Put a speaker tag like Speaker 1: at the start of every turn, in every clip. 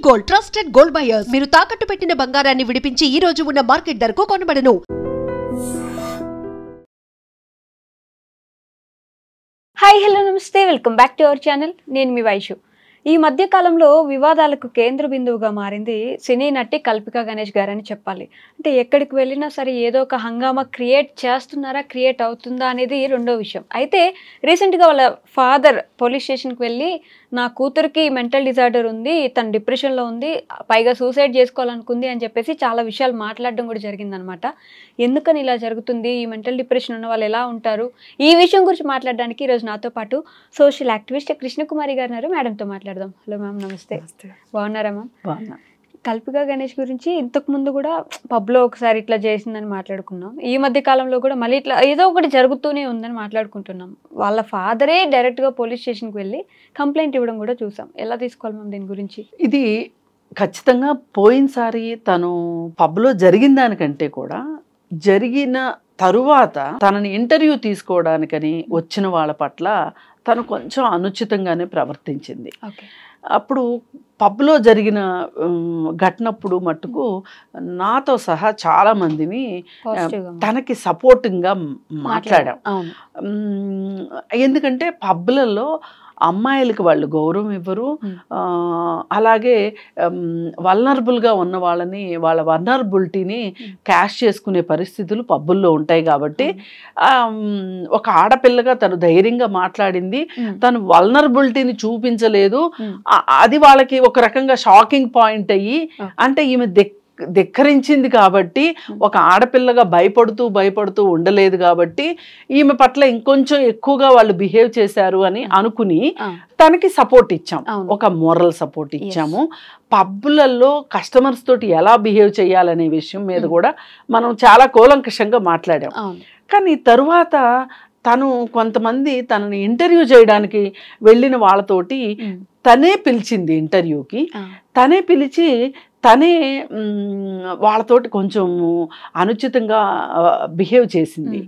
Speaker 1: Gold trusted gold buyers మీరు తాకట్టు పెట్టిన బంగారాన్ని విడిపించి ఈ రోజు ఉన్న మార్కెట్ ధరకు కొనబడను.
Speaker 2: హాయ్ హలో నమస్తే, welcome back to our channel. నేను మీ వైషు. ఈ మధ్య కాలంలో వివాదాలకు కేంద్ర బిందువుగా మారింది సినీ నటి కల్పికా గణేష్ గారని చెప్పాలి. అంటే ఎక్కడికి వెళ్ళినా సరే ఏదో ఒక హంగామా క్రియేట్ చేస్తున్నారా, క్రియేట్ అవుతుందా అనేది రెండో విషయం. అయితే రీసెంట్గా వాళ్ళ ఫాదర్ పోలీస్ స్టేషన్కి వెళ్ళి నా కూతురికి మెంటల్ డిజార్డర్ ఉంది, తను డిప్రెషన్లో ఉంది, పైగా సూసైడ్ చేసుకోవాలనుకుంది అని చెప్పేసి చాలా విషయాలు మాట్లాడడం కూడా జరిగిందనమాట. ఎందుకని ఇలా జరుగుతుంది, ఈ మెంటల్ డిప్రెషన్ ఉన్న వాళ్ళు ఎలా ఉంటారు, ఈ విషయం గురించి మాట్లాడడానికి ఈరోజు నాతో పాటు సోషల్ యాక్టివిస్ట్ కృష్ణకుమారి గారు ఉన్నారు. మేడంతో మాట్లాడదాం. హలో మ్యామ్, నమస్తే. బాగున్నారా మ్యామ్?
Speaker 3: బాగున్నా.
Speaker 2: కల్పికా గణేష్ గురించి ఇంతకు ముందు కూడా పబ్లో ఒకసారి ఇట్లా చేసిందని మాట్లాడుకున్నాం. ఈ మధ్య కాలంలో కూడా మళ్ళీ ఇట్లా ఏదో ఒకటి జరుగుతూనే ఉందని మాట్లాడుకుంటున్నాం. వాళ్ళ ఫాదరే డైరెక్ట్గా పోలీస్ స్టేషన్కి వెళ్ళి కంప్లైంట్ ఇవ్వడం కూడా చూసాం. ఎలా తీసుకోవాలి మ్యామ్ దీని గురించి?
Speaker 3: ఇది ఖచ్చితంగా పోయినసారి తను పబ్లో జరిగిన దానికంటే కూడా జరిగిన తరువాత తనని ఇంటర్వ్యూ తీసుకోవడానికని వచ్చిన వాళ్ళ పట్ల తను కొంచెం అనుచితంగానే ప్రవర్తించింది. అప్పుడు పబ్లో జరిగిన ఘటనప్పుడు మట్టుకు నాతో సహా చాలా మందిని తనకి సపోర్టింగ్గా మాట్లాడాం. ఎందుకంటే పబ్లలో అమ్మాయిలకు వాళ్ళు గౌరవం ఇవ్వరు, అలాగే వల్నరబుల్గా ఉన్న వాళ్ళని వాళ్ళ వల్నరబిలిటీని క్యాష్ చేసుకునే పరిస్థితులు పబ్బుల్లో ఉంటాయి. కాబట్టి ఒక ఆడపిల్లగా తను ధైర్యంగా మాట్లాడింది, తను వల్నరబిలిటీని చూపించలేదు. అది వాళ్ళకి ఒక రకంగా షాకింగ్ పాయింట్ అయ్యి, అంటే ఈమె ధిక్కరించింది కాబట్టి, ఒక ఆడపిల్లగా భయపడుతూ ఉండలేదు కాబట్టి ఈమె పట్ల ఇంకొంచెం ఎక్కువగా వాళ్ళు బిహేవ్ చేశారు అని అనుకుని తనకి సపోర్ట్ ఇచ్చాం, ఒక మోరల్ సపోర్ట్ ఇచ్చాము. పబ్బులలో కస్టమర్స్ తోటి ఎలా బిహేవ్ చేయాలనే విషయం మీద కూడా మనం చాలా కూలంకషంగా మాట్లాడాం. కానీ తరువాత తను కొంతమంది తనని ఇంటర్వ్యూ చేయడానికి వెళ్ళిన వాళ్ళతోటి తనే పిలిచింది ఇంటర్వ్యూకి. తనే పిలిచి తనే వాళ్ళతోటి కొంచెం అనుచితంగా బిహేవ్ చేసింది.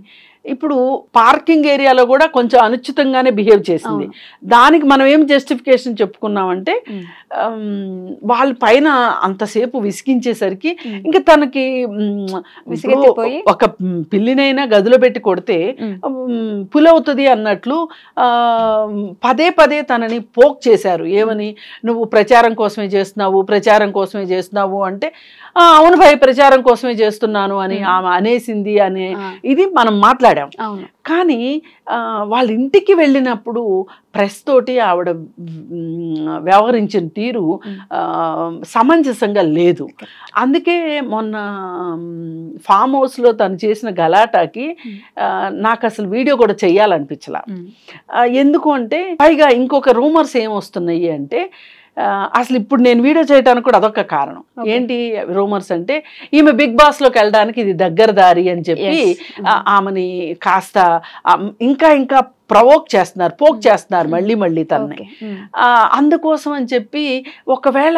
Speaker 3: ఇప్పుడు పార్కింగ్ ఏరియాలో కూడా కొంచెం అనుచితంగానే బిహేవ్ చేసింది. దానికి మనం ఏం జస్టిఫికేషన్ చెప్పుకున్నామంటే, వాళ్ళ పైన అంతసేపు విసిగించేసరికి ఇంకా తనకి ఒక పిల్లినైనా గదిలో పెట్టి కొడితే పులవుతుంది అన్నట్లు పదే పదే తనని పోక్ చేశారు. ఏమని, నువ్వు ప్రచారం కోసమే చేస్తున్నావు అంటే, అవును భయ్, ప్రచారం కోసమే చేస్తున్నాను అని ఆమె అనేసింది అనే ఇది మనం మాట్లాడాం. కానీ వాళ్ళ ఇంటికి వెళ్ళినప్పుడు ప్రెస్ తోటి ఆవిడ వ్యవహరించిన తీరు సమంజసంగా లేదు. అందుకే మొన్న ఫామ్ హౌస్లో తను చేసిన గలాటాకి నాకు అసలు వీడియో కూడా చెయ్యాలనిపించలా. ఎందుకు అంటే, పైగా ఇంకొక రూమర్స్ ఏమొస్తున్నాయి అంటే, అసలు ఇప్పుడు నేను వీడియో చేయడానికి కూడా అదొక కారణం. ఏంటి రూమర్స్ అంటే, ఈమె బిగ్ బాస్లోకి వెళ్ళడానికి ఇది దగ్గర దారి అని చెప్పి ఆమెని కాస్త ఇంకా పోక్ చేస్తున్నారు మళ్ళీ తనని. అందుకోసం అని చెప్పి, ఒకవేళ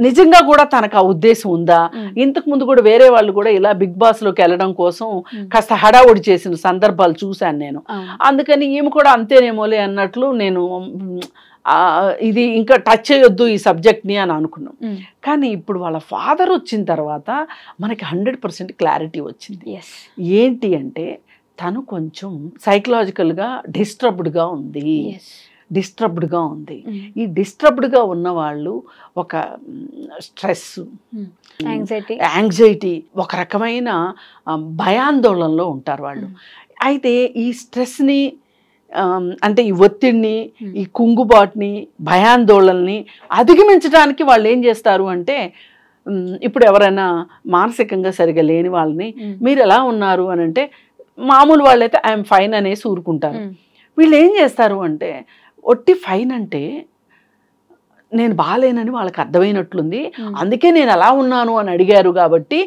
Speaker 3: నిజంగా కూడా తనకు ఆ ఉద్దేశం ఉందా, ఇంతకు ముందు కూడా వేరే వాళ్ళు కూడా ఇలా బిగ్ బాస్లోకి వెళ్ళడం కోసం కాస్త హడావుడి చేసిన సందర్భాలు చూశాను నేను. అందుకని ఈమె కూడా అంతేనేమోలే అన్నట్లు నేను ఇది ఇంకా టచ్ చేయొద్దు ఈ సబ్జెక్ట్ని అని అనుకున్నాం. కానీ ఇప్పుడు వాళ్ళ ఫాదర్ వచ్చిన తర్వాత మనకి 100% క్లారిటీ వచ్చింది. ఏంటి అంటే, తను కొంచెం సైకలాజికల్గా డిస్టర్బ్డ్గా ఉంది. ఈ డిస్టర్బ్డ్గా ఉన్న వాళ్ళు ఒక స్ట్రెస్, యాంగ్జైటీ, ఒక రకమైన భయాందోళనలో ఉంటారు వాళ్ళు. అయితే ఈ స్ట్రెస్ని, అంటే ఈ ఒత్తిడిని, ఈ కుంగుబాటుని, భయాందోళనని అధిగమించడానికి వాళ్ళు ఏం చేస్తారు అంటే, ఇప్పుడు ఎవరైనా మానసికంగా సరిగా లేని వాళ్ళని మీరు ఎలా ఉన్నారు అని అంటే, మామూలు వాళ్ళైతే ఐఎమ్ ఫైన్ అనేసి ఊరుకుంటారు. వీళ్ళు ఏం చేస్తారు అంటే, ఒట్టి ఫైన్ అంటే నేను బాగాలేనని వాళ్ళకి అర్థమైనట్లుంది, అందుకే నేను ఎలా ఉన్నాను అని అడిగారు కాబట్టి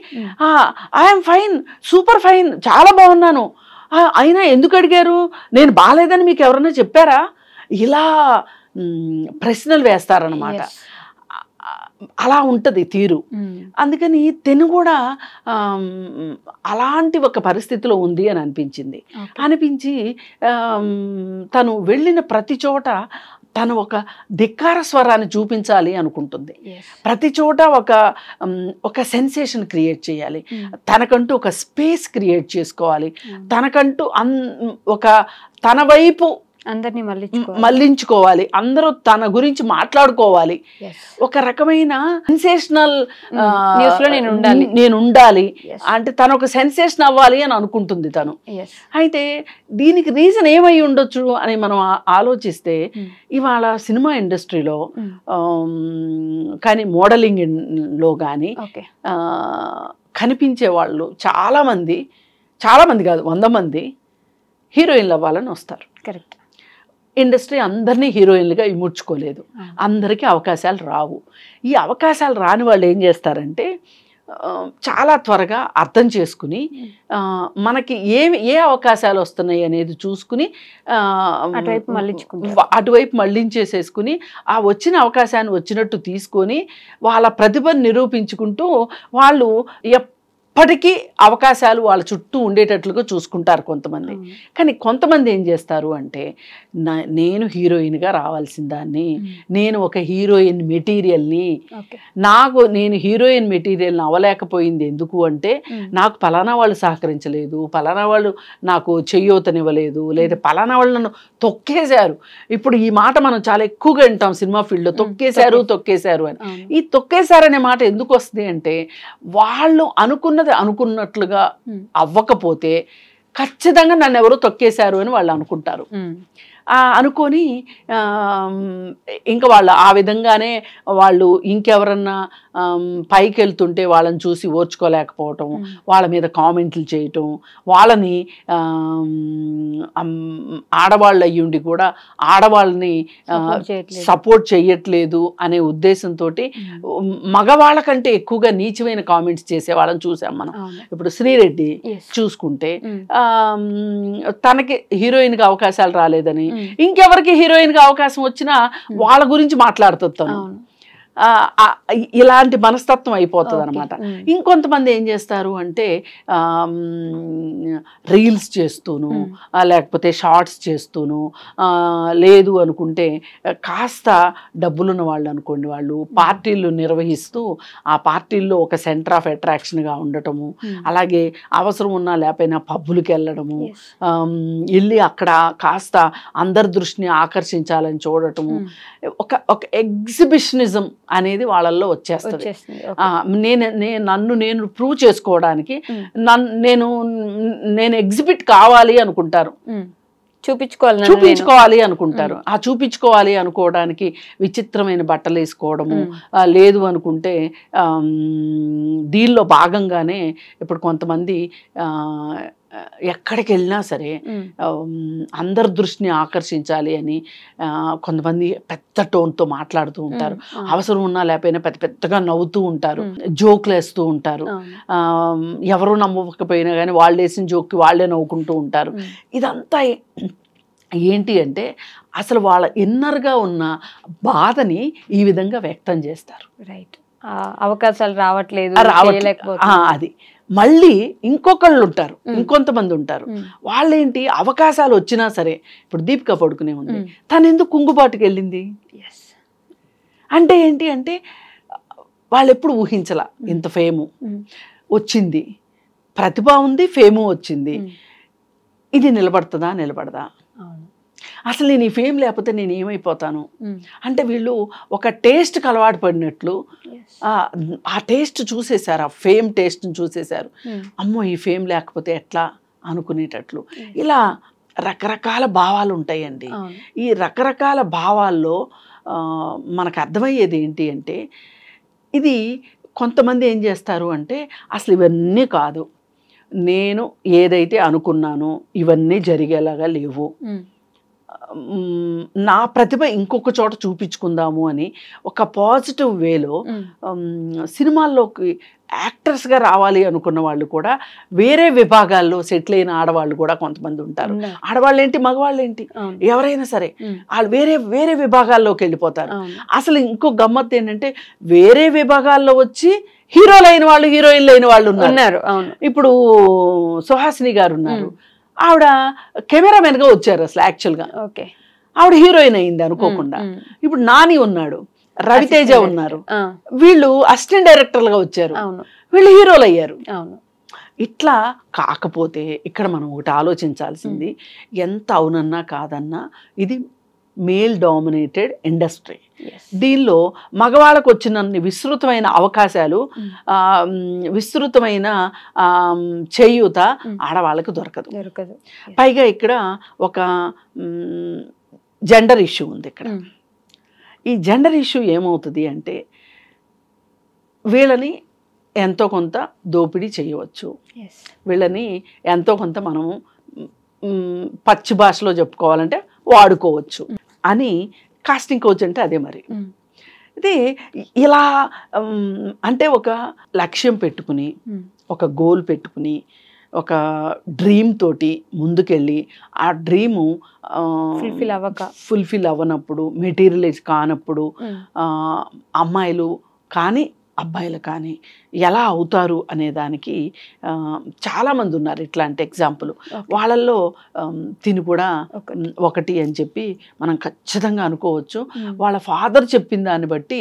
Speaker 3: ఐఎమ్ ఫైన్, సూపర్ ఫైన్, చాలా బాగున్నాను, అయినా ఎందుకు అడిగారు, నేను బాగాలేదని మీకు ఎవరైనా చెప్పారా, ఇలా ప్రశ్నలు వేస్తారనమాట. అలా ఉంటుంది తీరు. అందుకని తిను కూడా అలాంటి ఒక పరిస్థితిలో ఉంది అని అనిపించి తను వెళ్ళిన ప్రతి చోట తను ఒక ధిక్కార స్వరాన్ని చూపించాలి అనుకుంటుంది. ప్రతి చోట ఒక సెన్సేషన్ క్రియేట్ చేయాలి, తనకంటూ ఒక స్పేస్ క్రియేట్ చేసుకోవాలి, తనకంటూ తన వైపు
Speaker 2: అందరినీ
Speaker 3: మళ్ళించుకోవాలి, అందరూ తన గురించి మాట్లాడుకోవాలి, ఒక రకమైన సెన్సేషనల్ నేను ఉండాలి అంటే తను ఒక సెన్సేషన్ అవ్వాలి అని అనుకుంటుంది తను. అయితే దీనికి రీజన్ ఏమై ఉండొచ్చు అని మనం ఆలోచిస్తే ఇవాళ సినిమా ఇండస్ట్రీలో కానీ మోడలింగ్లో కానీ కనిపించే వాళ్ళు చాలా మంది కాదు 100 మంది హీరోయిన్లు అవ్వాలని వస్తారు.
Speaker 2: కరెక్ట్.
Speaker 3: ఇండస్ట్రీ అందరినీ హీరోయిన్లుగా ఇముడ్చుకోలేదు, అందరికీ అవకాశాలు రావు. ఈ అవకాశాలు రాని వాళ్ళు ఏం చేస్తారంటే చాలా త్వరగా అర్థం చేసుకుని మనకి ఏ అవకాశాలు వస్తున్నాయి అనేది చూసుకుని అటువైపు మళ్ళించేసేసుకుని ఆ వచ్చిన అవకాశాన్ని వచ్చినట్టు తీసుకొని వాళ్ళ ప్రతిభను నిరూపించుకుంటూ వాళ్ళు ఎప్పటికీ అవకాశాలు వాళ్ళ చుట్టూ ఉండేటట్లుగా చూసుకుంటారు కొంతమంది. కానీ కొంతమంది ఏం చేస్తారు అంటే నేను హీరోయిన్గా రావాల్సిన దాన్ని, నేను ఒక హీరోయిన్ మెటీరియల్ని, నేను హీరోయిన్ మెటీరియల్ని అవ్వలేకపోయింది ఎందుకు అంటే నాకు పలానా వాళ్ళు సహకరించలేదు, పలానా వాళ్ళు నాకు చెయ్యోతనివ్వలేదు, లేదా పలానా వాళ్ళు నన్ను తొక్కేశారు. ఇప్పుడు ఈ మాట మనం చాలా ఎక్కువగా వింటాం సినిమా ఫీల్డ్లో, తొక్కేశారు అని. ఈ తొక్కేశారనే మాట ఎందుకు వస్తుంది అంటే వాళ్ళు అనుకున్నట్లుగా అవ్వకపోతే ఖచ్చితంగా నన్ను ఎవరో తొక్కేశారు అని వాళ్ళు అనుకుంటారు. అనుకొని ఇంకా వాళ్ళు ఆ విధంగానే వాళ్ళు ఇంకెవరన్నా పైకి వెళ్తుంటే వాళ్ళని చూసి ఓర్చుకోలేకపోవటం, వాళ్ళ మీద కామెంట్లు చేయటం, వాళ్ళని ఆడవాళ్ళు అయ్యుండి కూడా ఆడవాళ్ళని సపోర్ట్ చేయట్లేదు అనే ఉద్దేశంతో మగవాళ్ళ కంటే ఎక్కువగా నీచమైన కామెంట్స్ చేసే వాళ్ళని చూసాం మనం. ఇప్పుడు శ్రీరెడ్డి చూసుకుంటే తనకి హీరోయిన్గా అవకాశాలు రాలేదని ఇంకెవరికి హీరోయిన్గా అవకాశం వచ్చినా వాళ్ళ గురించి మాట్లాడుతాను. ఇలాంటి మనస్తత్వం అయిపోతుంది అనమాట. ఇంకొంతమంది ఏం చేస్తారు అంటే రీల్స్ చేస్తూను, లేకపోతే షార్ట్స్ చేస్తూను, లేదు అనుకుంటే కాస్త డబ్బులున్న వాళ్ళు అనుకోండి, వాళ్ళు పార్టీలు నిర్వహిస్తూ ఆ పార్టీల్లో ఒక సెంటర్ ఆఫ్ అట్రాక్షన్గా ఉండటము, అలాగే అవసరం ఉన్నా లేకపోయినా పబ్బులకి వెళ్ళడము, వెళ్ళి అక్కడ కాస్త అందరి దృష్టిని ఆకర్షించాలని చూడటము, ఒక ఎగ్జిబిషనిజం అనేది వాళ్ళల్లో వచ్చేస్తుంది. నేను ప్రూవ్ చేసుకోవడానికి నేను ఎగ్జిబిట్ కావాలి అనుకుంటారు, చూపించుకోవాలి అనుకుంటారు. ఆ చూపించుకోవాలి అనుకోవడానికి విచిత్రమైన బట్టలు వేసుకోవడము, లేదు అనుకుంటే దీనిలో భాగంగానే ఇప్పుడు కొంతమంది ఎక్కడికి వెళ్ళినా సరే అందరి దృష్టిని ఆకర్షించాలి అని కొంతమంది పెద్ద టోన్తో మాట్లాడుతూ ఉంటారు, అవసరం ఉన్నా లేకపోయినా పెద్దగా నవ్వుతూ ఉంటారు, జోకులు వేస్తూ ఉంటారు, ఎవరు నమ్మకపోయినా కానీ వాళ్ళు వేసిన జోక్కి వాళ్ళే నవ్వుకుంటూ ఉంటారు. ఇదంతా ఏంటి అంటే అసలు వాళ్ళ ఇన్నర్గా ఉన్న బాధని ఈ విధంగా వ్యక్తం చేస్తారు.
Speaker 2: రైట్. అవకాశాలు రావట్లేదు
Speaker 3: అది. మళ్ళీ ఇంకొకళ్ళు ఉంటారు, ఇంకొంతమంది ఉంటారు, వాళ్ళేంటి అవకాశాలు వచ్చినా సరే, ఇప్పుడు దీపిక పడుకునే ఉంది, తను ఎందుకు కుంగుబాటుకి వెళ్ళింది అంటే ఏంటి అంటే వాళ్ళు ఎప్పుడు ఊహించలా ఇంత ఫేము వచ్చింది, ప్రతిభ ఉంది, ఫేము వచ్చింది, ఇది నిలబడదా? అసలు నేను ఈ ఫేమ్ లేకపోతే నేను ఏమైపోతాను అంటే వీళ్ళు ఒక టేస్ట్కి అలవాటు పడినట్లు ఆ టేస్ట్ చూసేశారు, ఆ ఫేమ్ టేస్ట్ని చూసేశారు. అమ్మో ఈ ఫేమ్ లేకపోతే ఎట్లా అనుకునేటట్లు ఇలా రకరకాల భావాలు ఉంటాయండి. ఈ రకరకాల భావాల్లో మనకు అర్థమయ్యేది ఏంటి అంటే ఇది కొంతమంది ఏం చేస్తారు అంటే అసలు ఇవన్నీ కాదు, నేను ఏదైతే అనుకున్నానో ఇవన్నీ జరిగేలాగా లేవు, నా ప్రతిభ ఇంకొక చోట చూపించుకుందాము అని ఒక పాజిటివ్ వేలో సినిమాల్లోకి యాక్టర్స్గా రావాలి అనుకున్న వాళ్ళు కూడా వేరే విభాగాల్లో సెటిల్ అయిన ఆడవాళ్ళు కూడా కొంతమంది ఉంటారు. ఆడవాళ్ళు ఏంటి మగవాళ్ళు ఏంటి ఎవరైనా సరే వాళ్ళు వేరే విభాగాల్లోకి వెళ్ళిపోతారు. అసలు ఇంకో గమ్మత్తు ఏంటంటే వేరే విభాగాల్లో వచ్చి హీరోలు అయిన వాళ్ళు హీరోయిన్లు అయిన వాళ్ళు ఉన్నారు. ఇప్పుడు సుహాసిని గారు ఉన్నారు, ఆవిడ కెమెరామెన్గా వచ్చారు అసలు యాక్చువల్గా. ఆవిడ హీరోయిన్ అయింది అనుకోకుండా. ఇప్పుడు నాని ఉన్నాడు, రవితేజ ఉన్నారు, వీళ్ళు అసిస్టెంట్ డైరెక్టర్లుగా వచ్చారు, వీళ్ళు హీరోలు అయ్యారు. ఇట్లా కాకపోతే ఇక్కడ మనం ఒకటి ఆలోచించాల్సింది, ఎంత అవునన్నా కాదన్నా ఇది మేల్ డామినేటెడ్ ఇండస్ట్రీ. దీనిలో మగవాళ్ళకు వచ్చినన్ని విస్తృతమైన అవకాశాలు, విస్తృతమైన చేయూత ఆడవాళ్ళకు దొరకదు. పైగా ఇక్కడ ఒక జెండర్ ఇష్యూ ఉంది. ఇక్కడ ఈ జెండర్ ఇష్యూ ఏమవుతుంది అంటే, వీళ్ళని ఎంతో కొంత దోపిడీ చేయవచ్చు, వీళ్ళని ఎంతో కొంత మనము పచ్చి భాషలో చెప్పుకోవాలంటే వాడుకోవచ్చు అని కాస్టింగ్ కోచ్ అంటే అదే. మరి ఇది ఇలా అంటే ఒక లక్ష్యం పెట్టుకుని, ఒక గోల్ పెట్టుకుని, ఒక డ్రీమ్ తోటి ముందుకెళ్ళి ఆ డ్రీము ఫుల్ఫిల్ అవ్వనప్పుడు, మెటీరియలైజ్ కానప్పుడు అమ్మాయిలు కానీ అబ్బాయిలు కానీ ఎలా అవుతారు అనే దానికి చాలామంది ఉన్నారు ఇట్లాంటి ఎగ్జాంపుల్. వాళ్ళల్లో తిని కూడా ఒకటి అని చెప్పి మనం ఖచ్చితంగా అనుకోవచ్చు. వాళ్ళ ఫాదర్ చెప్పిన దాన్ని బట్టి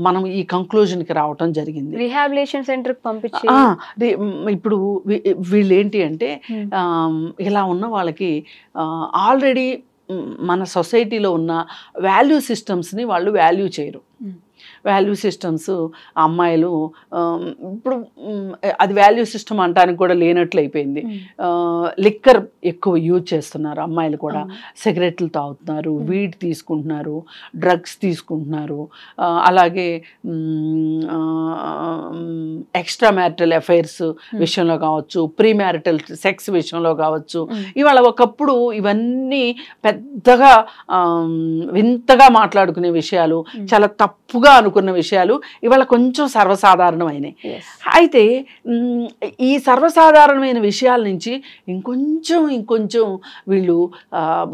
Speaker 3: మనం ఈ కంక్లూజన్కి రావటం జరిగింది.
Speaker 2: రిహాబిలిటేషన్ సెంటర్కి పంపించి
Speaker 3: ఇప్పుడు వీళ్ళు ఏంటి అంటే, ఇలా ఉన్న వాళ్ళకి ఆల్రెడీ మన సొసైటీలో ఉన్న వాల్యూ సిస్టమ్స్ని వాళ్ళు వాల్యూ చేయరు. వాల్యూ సిస్టమ్స్ అమ్మాయిలు ఇప్పుడు అది వాల్యూ సిస్టమ్ అంటానికి కూడా లేనట్లు అయిపోయింది. లిక్కర్ ఎక్కువ యూజ్ చేస్తున్నారు అమ్మాయిలు కూడా, సిగరెట్లు తాగుతున్నారు, వీడ్ తీసుకుంటున్నారు, డ్రగ్స్ తీసుకుంటున్నారు, అలాగే ఎక్స్ట్రా మ్యారిటల్ అఫైర్స్ విషయంలో కావచ్చు, ప్రీ మ్యారిటల్ సెక్స్ విషయంలో కావచ్చు. ఇవాళ ఒకప్పుడు ఇవన్నీ పెద్దగా వింతగా మాట్లాడుకునే విషయాలు, చాలా తప్పుగా అనుకున్న విషయాలు ఇవాళ కొంచెం సర్వసాధారణమైనవి. అయితే ఈ సర్వసాధారణమైన విషయాల నుంచి ఇంకొంచెం వీళ్ళు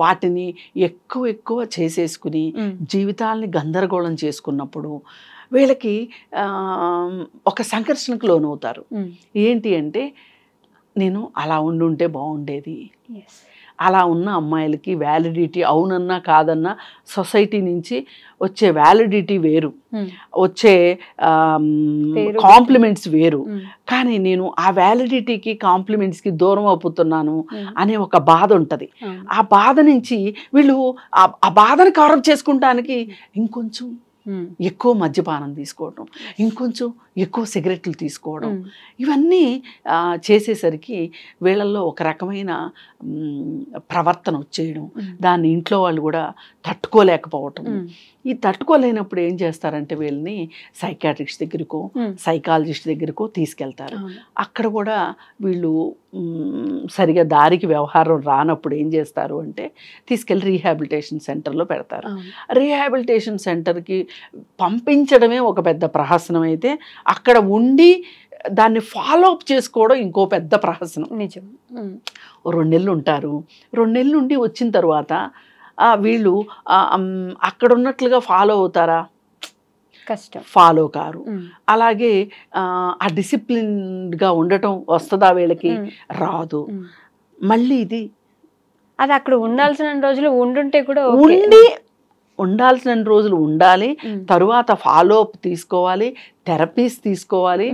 Speaker 3: వాటిని ఎక్కువ చేసేసుకుని జీవితాలని గందరగోళం చేసుకున్నప్పుడు వీళ్ళకి ఒక సంఘర్షణకు లోనవుతారు. ఏంటి అంటే, నేను అలా ఉండుంటే బాగుండేది, అలా ఉన్న అమ్మాయిలకి వ్యాలిడిటీ అవునన్నా కాదన్నా సొసైటీ నుంచి వచ్చే వ్యాలిడిటీ వేరు, వచ్చే కాంప్లిమెంట్స్ వేరు. కానీ నేను ఆ వ్యాలిడిటీకి కాంప్లిమెంట్స్కి దూరం అయిపోతున్నాను అనే ఒక బాధ ఉంటుంది. ఆ బాధ నుంచి వీళ్ళు ఆ బాధను కవరప్ చేసుకుంటానికి ఇంకొంచెం ఎక్కువ మద్యపానం తీసుకోవడం, ఇంకొంచెం ఎక్కువ సిగరెట్లు తీసుకోవడం, ఇవన్నీ చేసేసరికి వీళ్ళల్లో ఒక రకమైన ప్రవర్తన వచ్చేయడం, దాన్ని ఇంట్లో వాళ్ళు కూడా తట్టుకోలేకపోవటం. ఈ తట్టుకోలేనప్పుడు ఏం చేస్తారంటే వీళ్ళని సైకాట్రిస్ట్ దగ్గరకో సైకాలజిస్ట్ దగ్గరకో తీసుకెళ్తారు. అక్కడ కూడా వీళ్ళు సరిగా దారికి వ్యవహారం రానప్పుడు ఏం చేస్తారు అంటే తీసుకెళ్ళి రీహాబిలిటేషన్ సెంటర్లో పెడతారు. రీహాబిలిటేషన్ సెంటర్కి పంపించడమే ఒక పెద్ద ప్రహసనం అయితే, అక్కడ ఉండి దాన్ని ఫాలో అప్ చేసుకోవడం ఇంకో పెద్ద ప్రహసనం.
Speaker 2: నిజం.
Speaker 3: 2 నెలలు ఉంటారు, 2 నెలల నుండి వచ్చిన తర్వాత వీళ్ళు అక్కడ ఉన్నట్లుగా ఫాలో అవుతారా?
Speaker 2: కష్టం,
Speaker 3: ఫాలో కారు. అలాగే ఆ డిసిప్లిన్గా ఉండటం వస్తుందా వీళ్ళకి? రాదు. మళ్ళీ ఇది
Speaker 2: అది అక్కడ ఉండాల్సిన రోజులు ఉండుంటే కూడా
Speaker 3: ఉండాల్సిన రోజులు ఉండాలి, తరువాత ఫాలో అప్ తీసుకోవాలి, థెరపీస్ తీసుకోవాలి.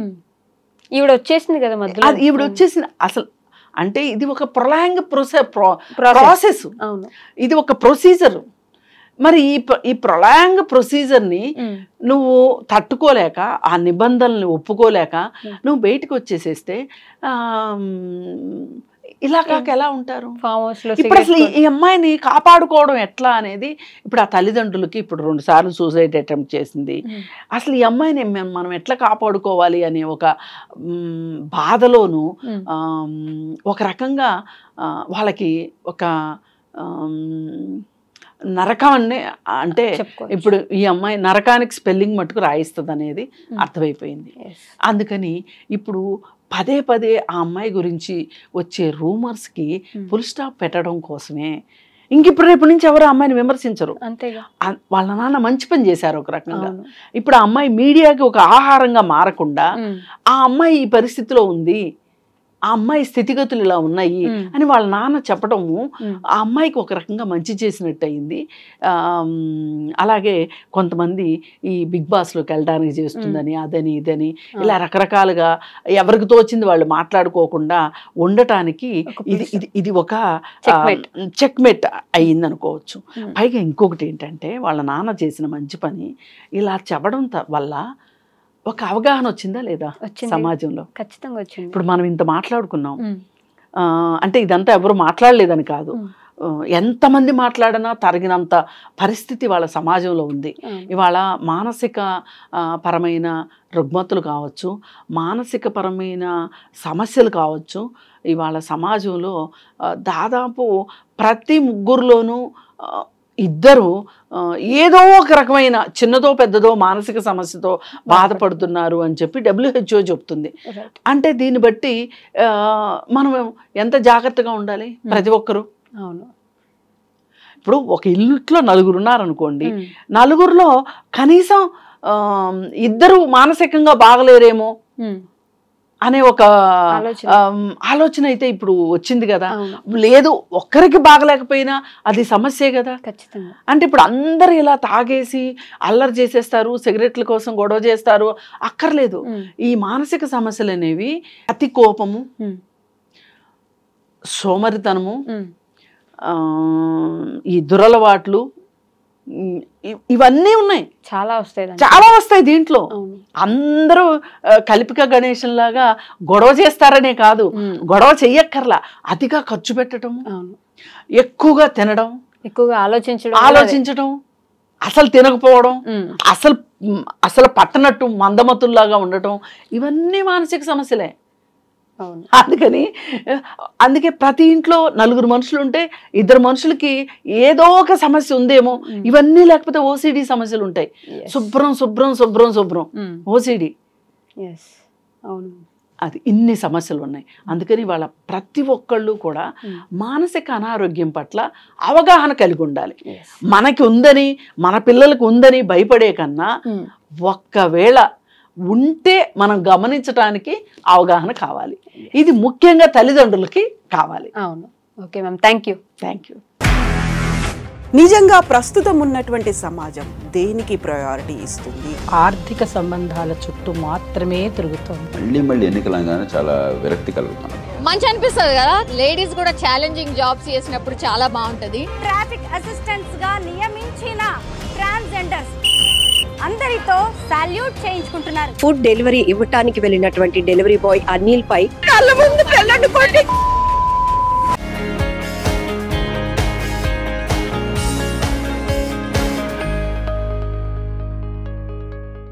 Speaker 2: ఈవిడ వచ్చేసింది కదా మధ్యలో,
Speaker 3: ఈవిడ వచ్చేసింది అసలు. అంటే ఇది ఒక ప్రొలాంగ్ ప్రాసెస్, ఇది ఒక ప్రొసీజర్. మరి ఈ ప్రొలాంగ్ ప్రొసీజర్ని నువ్వు తట్టుకోలేక, ఆ నిబంధనల్ని ఒప్పుకోలేక నువ్వు బయటకు వచ్చేసేస్తే ఇలా కాక ఎలా ఉంటారు? ఇప్పుడు అసలు ఈ అమ్మాయిని కాపాడుకోవడం ఎట్లా అనేది ఇప్పుడు ఆ తల్లిదండ్రులకి ఇప్పుడు 2 సార్లు సూసైడ్ అటెంప్ట్ చేసింది. అసలు ఈ అమ్మాయిని మనం ఎట్లా కాపాడుకోవాలి అనే ఒక బాధలోను ఒక రకంగా వాళ్ళకి ఒక నరకం అంటే ఇప్పుడు ఈ అమ్మాయి నరకానికి స్పెల్లింగ్ మట్టుకు రాయిస్తుంది అనేది అర్థమైపోయింది. అందుకని ఇప్పుడు పదే ఆ అమ్మాయి గురించి వచ్చే రూమర్స్కి ఫుల్ స్టాప్ పెట్టడం కోసమే ఇంకిప్పుడు రేపు నుంచి ఎవరు అమ్మాయిని విమర్శించరు.
Speaker 2: అంతేగా,
Speaker 3: వాళ్ళ నాన్న మంచి పని చేశారు ఒక రకంగా. ఇప్పుడు ఆ అమ్మాయి మీడియాకి ఒక ఆహారంగా మారకుండా ఆ అమ్మాయి ఈ పరిస్థితిలో ఉంది, ఆ అమ్మాయి స్థితిగతులు ఇలా ఉన్నాయి అని వాళ్ళ నాన్న చెప్పడము ఆ అమ్మాయికి ఒక రకంగా మంచి చేసినట్టు అయింది. అలాగే కొంతమంది ఈ బిగ్ బాస్లోకి వెళ్ళడానికి చేస్తుందని అదని ఇదని ఇలా రకరకాలుగా ఎవరికి తోచింది వాళ్ళు మాట్లాడుకోకుండా ఉండటానికి ఇది ఒక చెక్మేట్ అయ్యింది అనుకోవచ్చు. పైగా ఇంకొకటి ఏంటంటే వాళ్ళ నాన్న చేసిన మంచి పని ఇలా చెప్పడం వల్ల ఒక అవగాహన వచ్చిందా లేదా సమాజంలో?
Speaker 2: ఖచ్చితంగా వచ్చింది.
Speaker 3: ఇప్పుడు మనం ఇంత మాట్లాడుకున్నాం అంటే ఇదంతా ఎవరు మాట్లాడలేదని కాదు, ఎంతమంది మాట్లాడినా తరిగినంత పరిస్థితి వాళ్ళ సమాజంలో ఉంది. ఇవాళ మానసిక పరమైన రుగ్మతులు కావచ్చు, మానసిక పరమైన సమస్యలు కావచ్చు, ఇవాళ సమాజంలో దాదాపు ప్రతి ముగ్గురులోనూ ఇద్దరు ఏదో ఒక రకమైన చిన్నదో పెద్దదో మానసిక సమస్యతో బాధపడుతున్నారు అని చెప్పి WHO చెప్తుంది. అంటే దీన్ని బట్టి మనం ఎంత జాగ్రత్తగా ఉండాలి ప్రతి ఒక్కరు. ఇప్పుడు ఒక ఇల్లుట్లో 4 ఉన్నారనుకోండి, 4లో కనీసం 2 మానసికంగా బాగలేరేమో అనే ఒక ఆలోచన అయితే ఇప్పుడు వచ్చింది కదా. లేదు ఒక్కరికి బాగలేకపోయినా అది సమస్యే కదా. అంటే ఇప్పుడు అందరు ఇలా తాగేసి అల్లరి చేసేస్తారు, సిగరెట్ల కోసం గొడవ చేస్తారు, అక్కర్లేదు. ఈ మానసిక సమస్యలు అనేవి అతి కోపము, సోమరితనము, ఈ దురలవాట్లు ఇవన్నీ ఉన్నాయి, చాలా వస్తాయి దీంట్లో. అందరూ కలిపిక గణేశం లాగా గొడవ చేస్తారనే కాదు, గొడవ చెయ్యక్కర్లా, అతిగా ఖర్చు పెట్టడం, ఎక్కువగా తినడం, ఎక్కువగా ఆలోచించడం, అసలు తినకపోవడం, అసలు పట్టనట్టు మందమతుల్లాగా ఉండటం, ఇవన్నీ మానసిక సమస్యలే. అందుకే ప్రతి ఇంట్లో 4 మనుషులు ఉంటే 2 మనుషులకి ఏదో ఒక సమస్య ఉందేమో. ఇవన్నీ లేకపోతే OCD సమస్యలు ఉంటాయి. శుభ్రం OCD, అది ఇన్ని సమస్యలు ఉన్నాయి. అందుకని వాళ్ళ ప్రతి ఒక్కళ్ళు కూడా మానసిక అనారోగ్యం పట్ల అవగాహన కలిగి ఉండాలి. మనకి ఉందని, మన పిల్లలకు ఉందని భయపడే కన్నా ఒక్కవేళ ఉంటే మనం గమనించడానికి అవగాహన కావాలి. ఇది ముఖ్యంగా తల్లిదండ్రులకి కావాలి.
Speaker 2: Okay ma'am, thank you.
Speaker 4: నిజంగా ప్రస్తుతం ఉన్నటువంటి సమాజం దేనికి ప్రయారిటీ ఇస్తుంది?
Speaker 5: ఆర్థిక సంబంధాల చుట్టూ మాత్రమే తిరుగుతుంది.
Speaker 6: మళ్ళీ ఎన్నికలంగానే చాలా విరక్తి కలుగుతుంది.
Speaker 7: మంచి అనిపిస్తుంది కదా, లేడీస్ కూడా ఛాలెంజింగ్ జాబ్స్ చేసినప్పుడు చాలా బాగుంటది.
Speaker 8: ట్రాఫిక్ అసిస్టెంట్స్ గా నియమించిన ట్రాన్స్జెండర్స్ అందరితో సాల్యూట్ చేయించుకుంటున్నారు.
Speaker 9: ఫుడ్ డెలివరీ ఇవ్వటానికి వెళ్ళినటువంటి డెలివరీ బాయ్ అనిల్ పై కళ్ళ ముందు